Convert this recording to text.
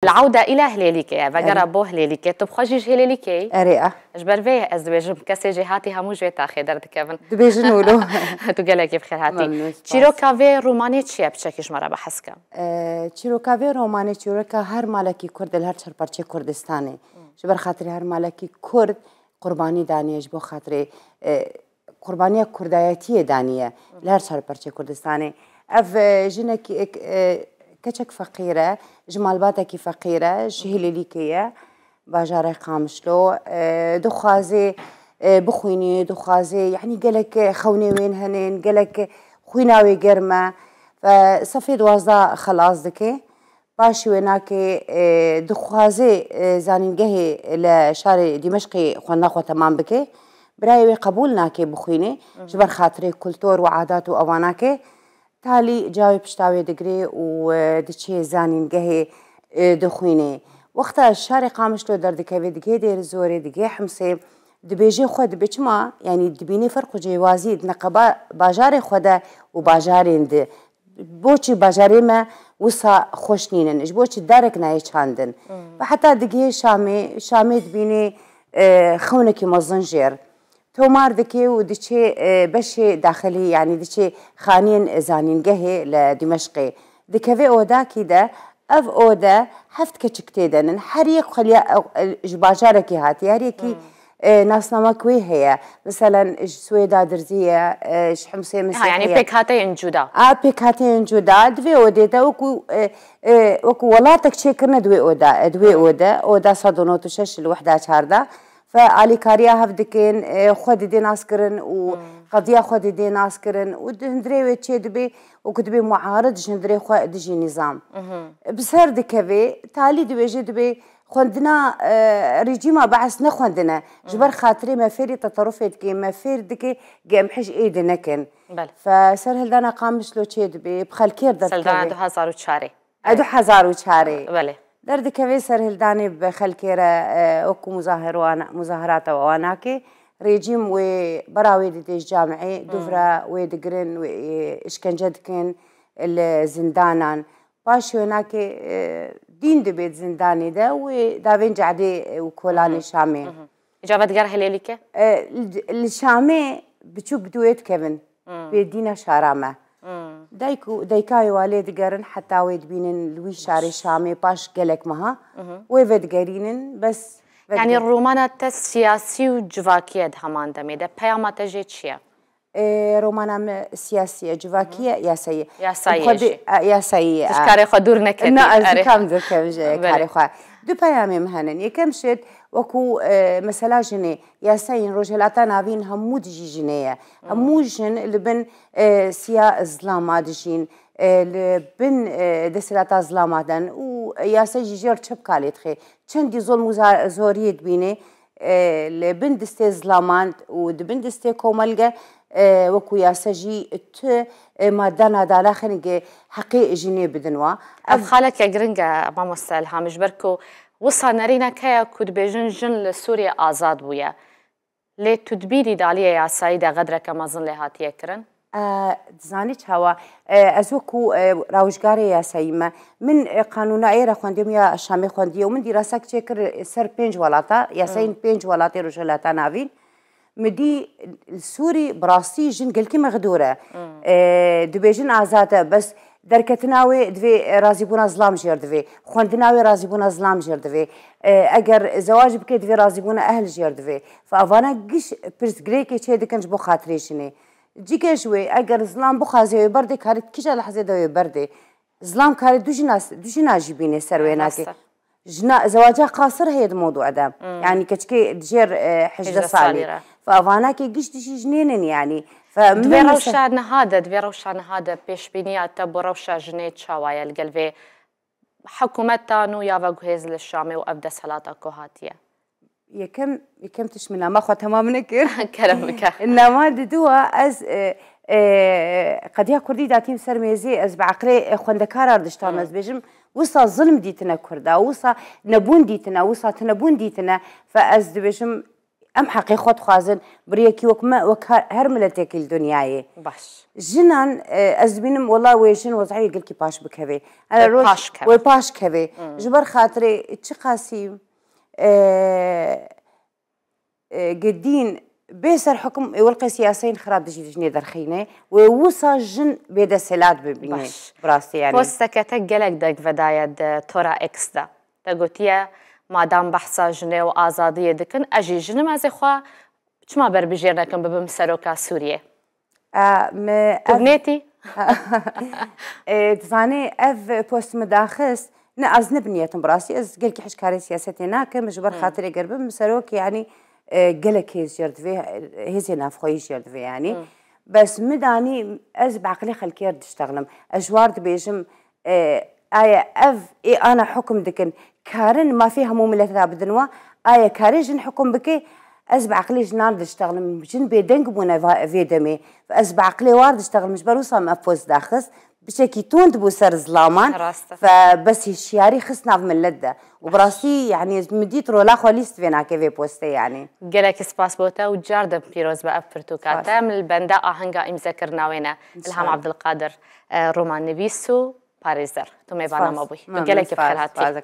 العودة إلى هليليكي فقرا بو هليليكي طب خجيج هليليكي أريئة جبر فيه أزدواج كسي جهاتي همو جويتا خيدر دكافن دبيجن ولو تو قالك بخير هاتي تشيروكافي روماني تشيا بشكيش مرة بحسكا تشيروكافي روماني تشيروكا هر مالكي كرد الهر شربرشي كردستاني جبر خاطري هر مالكي كرد قرباني دانية جبو خاطري قربانية كرداياتية دانية الهر شربرشي كردستاني اف جنك كچك فقيرة جمالباتك فقيرة جهليليكية باجاري قامشلو دخازي بخويني دخازي يعني قالك خوني وين هنين قالك خويناوي قرمة فصفي دوازدا خلاص دكي باشي ويناكي دخازي زانينجهي لشارع دمشقي خوانا خو تمام بكي برايوي قبولناكي بخويني جبر خاطري كولتور وعادات وأواناكي تالي جاوي بشتاوي دقري ودشي زانين قهي دخويني وقتها الشارع قامشلو دردكاوي دقي دير زوري دقي حمسي دبيجي خود بيجما يعني دبيني فرق جوازي دنقبا باجاري خودا وباجاري ند بوشي باجاري ما وصا خوشنينن بوشي دارك ناي چاندن فحتى دقي شامي دبيني خونكي مزنجير تومار دكي ودشي بشي داخلي يعني دشي خانين زانينجهي لدمشقي دكافي اودا كده اف اودا حفت كتشكتيدن حريق خليا جباجاركي هاتي هريكي ناس نمكوي هي مثلا سويدا درزيه حمصي مسيحيه يعني بيكاتين جودا بيكاتين جودا دوي اودا وكو ولاتك شيكرنا دوي اودا صدونوتو شش الوحده شارده فعلي كاريا هفدكين خود دي ناسكرن وقضيه خود دي ناسكرن ودندري وتشي دبي وكتبي معارض جندري خو دجي نظام بسر دكبي تالي دبي خوندنا ريجيما بعث نخوندنا جبر خاطري ما فيري تطرفت كي ما فير دكي قمحش ايدنا كن فسر هلدانا قامش لو تشي دبي بخالكير دكبي سلدان ادو هزار وشاري ادو هزار وشاري بله درد كوي سر هلداني بخلكيرة اوكو مظاهرات واناكي ريجيم وبراوي دي جامعي دفرة ودقرن واشكنجدكن الزندانان باش هناكي دين دبيت زنداني ده ودافين جعدي وكولاني شامي إجابة قرا هليليكي الشامي بتشوف بدويت كيفن بيدينا شارامة دايكاي والد قرن حتى ويد بينن لوي شاري شامي باش قالك مها ويفد قرينن بس يعني الرومانة السياسي وجواكية همان دميده بياما تجيت شيا رومانا سياسية جواكية ياسية ياسية تشكاري خدور نكتي كام ذو كاري خوا دو بيامي مهنن يكم شد وكو مثلا جني ياسين رجلات نافين همود جنيه همود جن لبن سيا ظلام دجين لبن دسلات ظلام دن وياسي جير تشب كالي تخي چندي ظلم زوريت بيني لبن دستي ظلامان ودبن دستي كوملجه وكو ياسجي ت مادانا دالا خنجي حقي جنيه بدنوا اف خالك يا جرنجا ماما السالها مش بركو وصل نارينا كيا كود بيجن جن لسوريا آزاد بويا لي تدبيري دالية يا سايدة غدرة كما ظن لهات يكرن زانيت هوا أزوكو راوجاري يا سيما من قانون عيرة خوانديم يا شامي خواندي ومن دراسة كتير سر بينج ولاتا يا سين بينج ولاتا رجلاتا نافين مدي السوري براسي جن قلكي مغدورة دبيجن آزادة بس دركتناوي دوي رازيبونا ظلام جير دوي خواندناوي رازيبونا ظلام جير دوي اگر زواج بكي دوي رازيبونا اهل جير دوي فافانا قش برس غريكي چه دكنج بو خاطريشني جيكي شوي اگر ظلام بو خازي بردي كارت كيجا لحظه دوي بردي ظلام كارت دوجنا جيبيني سرويناكي جنا زواجها قاصر هي الموضوع ده يعني كتكي دجير حجه صالي فافانا كي قش دشي جنينن يعني دوی روشا نهاده پیش بینیات تبو روشا جنید شوايا القلبي حكومت تانو يا وجهز للشامي وأبدا سلاطة كوهاتية يكم تشمنا ما خو تمام نكر كلامك انما ددوا از قضيه كردي داتيم سرميزي از بعقلي خوندكار اردشتان از بيجم وصا ظلم ديتنا كردا وصا نبون ديتنا وصا تنبون ديتنا فاز بيجم ام حقي خود خوازن بريكي وك هر ملتك الدنياي باش جنان از بینم والله ويشن وضعي قلكي باش بكبي انا روش باش كبي جبر خاطري تشي قاسي قدين بيسر حكم والقي سياسيين خراب دجي جني درخينه ووصا جن بيدا سلات ببيني براسي يعني بوستكتك قلق دك فدايد تورا اكس دا تقولتيا مادام بحثا جنه و آزادیه دکن اجی جنه مازی خواه چما بر بجیر نکن ببم سروکا سوریه تبنيتي تفاني اف بوست مداخس نا از نبنيتم براسي از قلكي حشكاري سياستي ناكم مجبر خاطري قربم مسروك يعني قلك هيز جرد فيه هيز نافخويش جرد فيه يعني بس مداني از بعقلي خلكير تشتغلم اجوارد بيجم آية اف انا حكم دكن كارن ما فيها مو ملتها بدنوا آية كاري جن حكم بكي از بعقلي جنان تشتغل جن بيدنق بونا فيدمي فاز بعقلي وارد اشتغل مش بروسا مفوز داخس بشكي توند بو سر ظلامان فبس الشياري خصنا في ملده وبراسي يعني مديت رولا خاليست فينا كيفي بوستي يعني قالك سباس بوتا وجارد بيروز بأفرتو كاتم البندا آهنگا امذكرنا وينا الهام عبد القادر رومان نبيسو باريزر تومي بانا مابوي قالك بخير هاتي